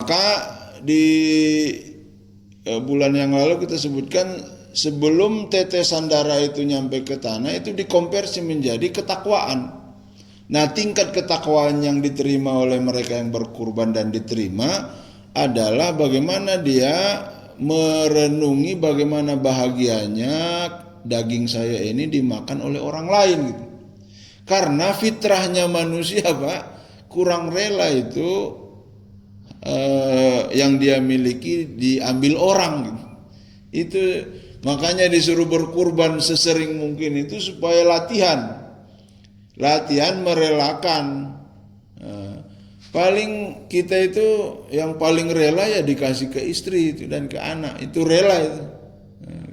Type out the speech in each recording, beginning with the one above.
Maka di bulan yang lalu kita sebutkan sebelum tetesan darah itu nyampe ke tanah itu dikonversi menjadi ketakwaan. Nah, tingkat ketakwaan yang diterima oleh mereka yang berkurban dan diterima adalah bagaimana dia merenungi bagaimana bahagianya daging saya ini dimakan oleh orang lain gitu. Karena fitrahnya manusia, Pak, kurang rela itu yang dia miliki diambil orang gitu. Itu makanya disuruh berkurban sesering mungkin itu supaya latihan merelakan. Paling kita itu yang paling rela ya dikasih ke istri itu dan ke anak, itu rela itu.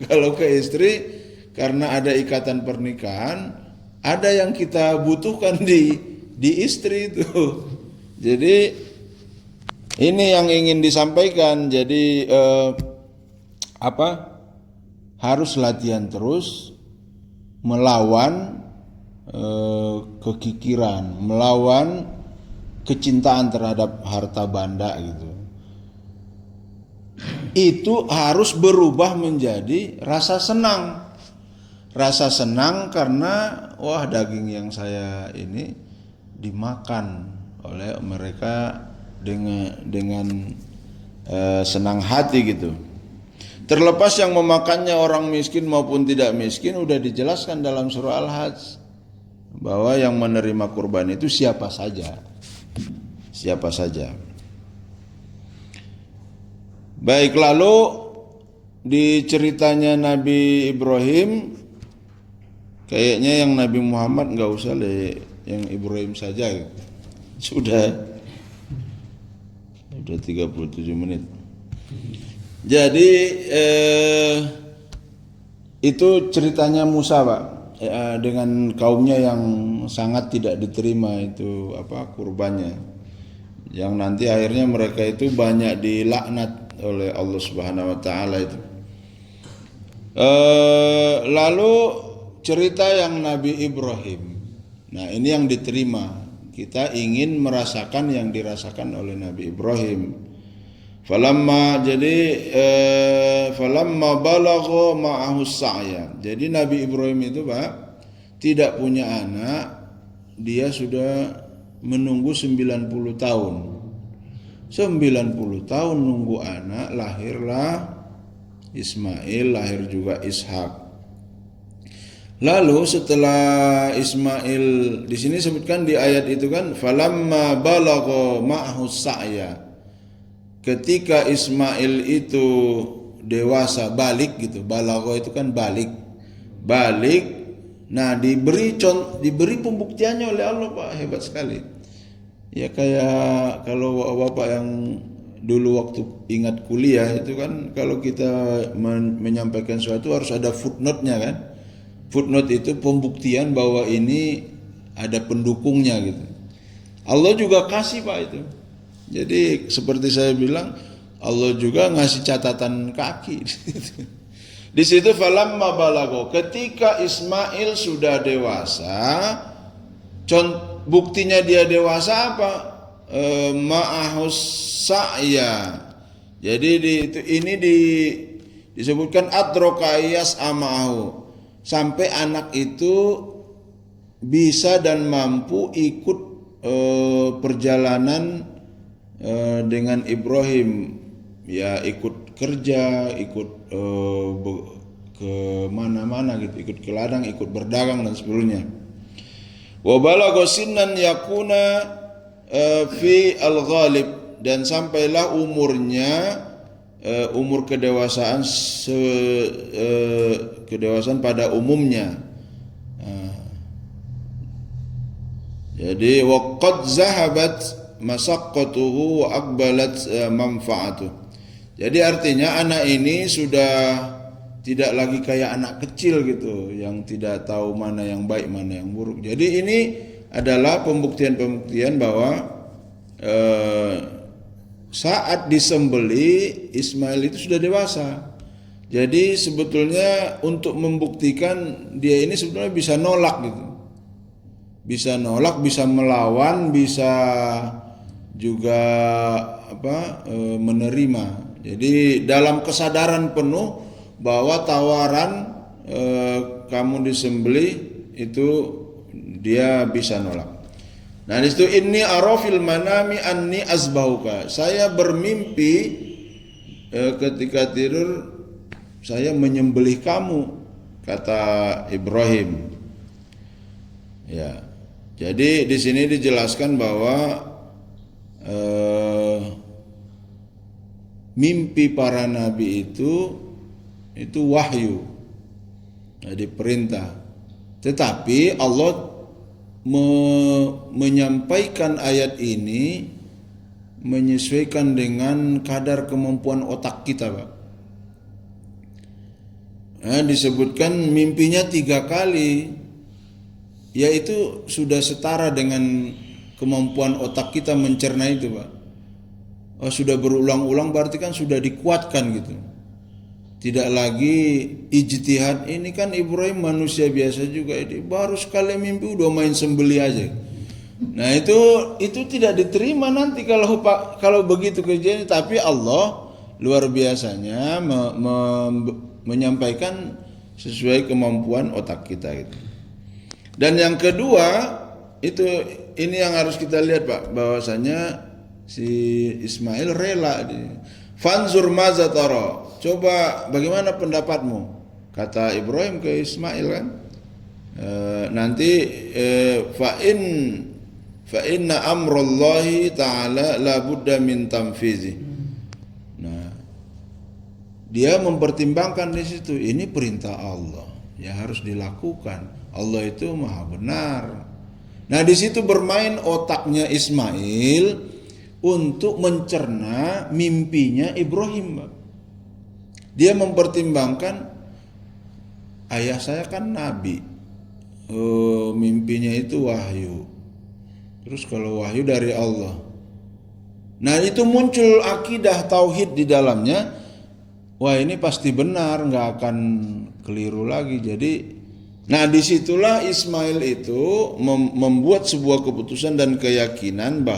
Kalau ke istri karena ada ikatan pernikahan, ada yang kita butuhkan di istri itu. Jadi ini yang ingin disampaikan. Jadi harus latihan terus melawan kekikiran, melawan kecintaan terhadap harta benda gitu. Itu harus berubah menjadi rasa senang. Rasa senang karena wah daging yang saya ini dimakan oleh mereka dengan senang hati gitu. Terlepas yang memakannya orang miskin maupun tidak miskin, udah dijelaskan dalam surah Al-Hajj bahwa yang menerima kurban itu siapa saja. Siapa saja. Baik, lalu di ceritanya Nabi Ibrahim, kayaknya yang Nabi Muhammad nggak usah deh, yang Ibrahim saja gitu. Sudah 37 menit. Jadi itu ceritanya Musa, Pak, dengan kaumnya yang sangat tidak diterima itu kurbannya, yang nanti akhirnya mereka itu banyak dilaknat oleh Allah Subhanahu Wa Taala itu. Lalu cerita yang Nabi Ibrahim, nah ini yang diterima. Kita ingin merasakan yang dirasakan oleh Nabi Ibrahim. Falamma balagha ma'ahu sa'ya. Jadi Nabi Ibrahim itu, Pak, tidak punya anak, dia sudah menunggu 90 tahun. 90 tahun nunggu anak, lahirlah Ismail, lahir juga Ishak. Lalu setelah Ismail, di sini sebutkan di ayat itu kan, falamma balagha ma'ahu sa'ya. Ketika Ismail itu dewasa, balik gitu, balagha itu kan balik. Nah diberi pembuktiannya oleh Allah, Pak, hebat sekali. Ya kayak kalau Bapak yang dulu waktu ingat kuliah itu kan, kalau kita menyampaikan sesuatu harus ada footnote-nya kan. Footnote itu pembuktian bahwa ini ada pendukungnya gitu. Allah juga kasih, Pak, itu. Jadi seperti saya bilang, Allah juga ngasih catatan kaki. Di situ falamma balagha, ketika Ismail sudah dewasa, buktinya dia dewasa apa? Ma'ahus sa'ya. Jadi disebutkan adrokayas ama'ahu, sampai anak itu bisa dan mampu ikut perjalanan dengan Ibrahim, ya ikut kerja, ikut ke mana-mana gitu, ikut ke ladang, ikut berdagang dan sebagainya. Wa balagha sinnan yakuna fi al-ghalib, dan sampailah umurnya umur kedewasaan kedewasaan pada umumnya. Jadi waqad zahabat masaqqatuhu wa aqbalat manfaatuh. Jadi artinya anak ini sudah tidak lagi kayak anak kecil gitu, yang tidak tahu mana yang baik mana yang buruk. Jadi ini adalah pembuktian bahwa saat disembeli Ismail itu sudah dewasa. Jadi sebetulnya untuk membuktikan dia ini sebetulnya bisa nolak gitu. Bisa nolak, bisa melawan, bisa juga menerima. Jadi dalam kesadaran penuh bahwa tawaran kamu disembelih itu dia bisa nolak. Nah di situ inni arafil manami anni azbahuka. Saya bermimpi ketika tidur saya menyembelih kamu, kata Ibrahim. Ya. Jadi di sini dijelaskan bahwa mimpi para nabi itu wahyu. Jadi perintah. Tetapi Allah menyampaikan ayat ini menyesuaikan dengan kadar kemampuan otak kita, Pak. Nah, disebutkan mimpinya 3 kali, yaitu sudah setara dengan kemampuan otak kita mencerna itu, Pak. Sudah berulang-ulang berarti kan sudah dikuatkan gitu. Tidak lagi ijtihad. Ini kan Ibrahim manusia biasa juga, ini baru sekali mimpi udah main sembelih aja. Nah itu tidak diterima nanti kalau begitu kejadian. Tapi Allah luar biasanya menyampaikan sesuai kemampuan otak kita gitu. Dan yang kedua ini yang harus kita lihat, Pak, bahwasanya si Ismail rela. Fanzur maza tara. Coba bagaimana pendapatmu? Kata Ibrahim ke Ismail kan. Nanti fa inna amrullahi ta'ala la budda min tanfizi. Nah, dia mempertimbangkan di situ, ini perintah Allah, ya harus dilakukan. Allah itu maha benar. Nah, di situ bermain otaknya Ismail untuk mencerna mimpinya Ibrahim. Dia mempertimbangkan, ayah saya kan nabi, mimpinya itu wahyu. Terus kalau wahyu dari Allah, nah itu muncul akidah tauhid di dalamnya. Wah ini pasti benar, nggak akan keliru lagi. Jadi, nah disitulah Ismail itu membuat sebuah keputusan dan keyakinan bahwa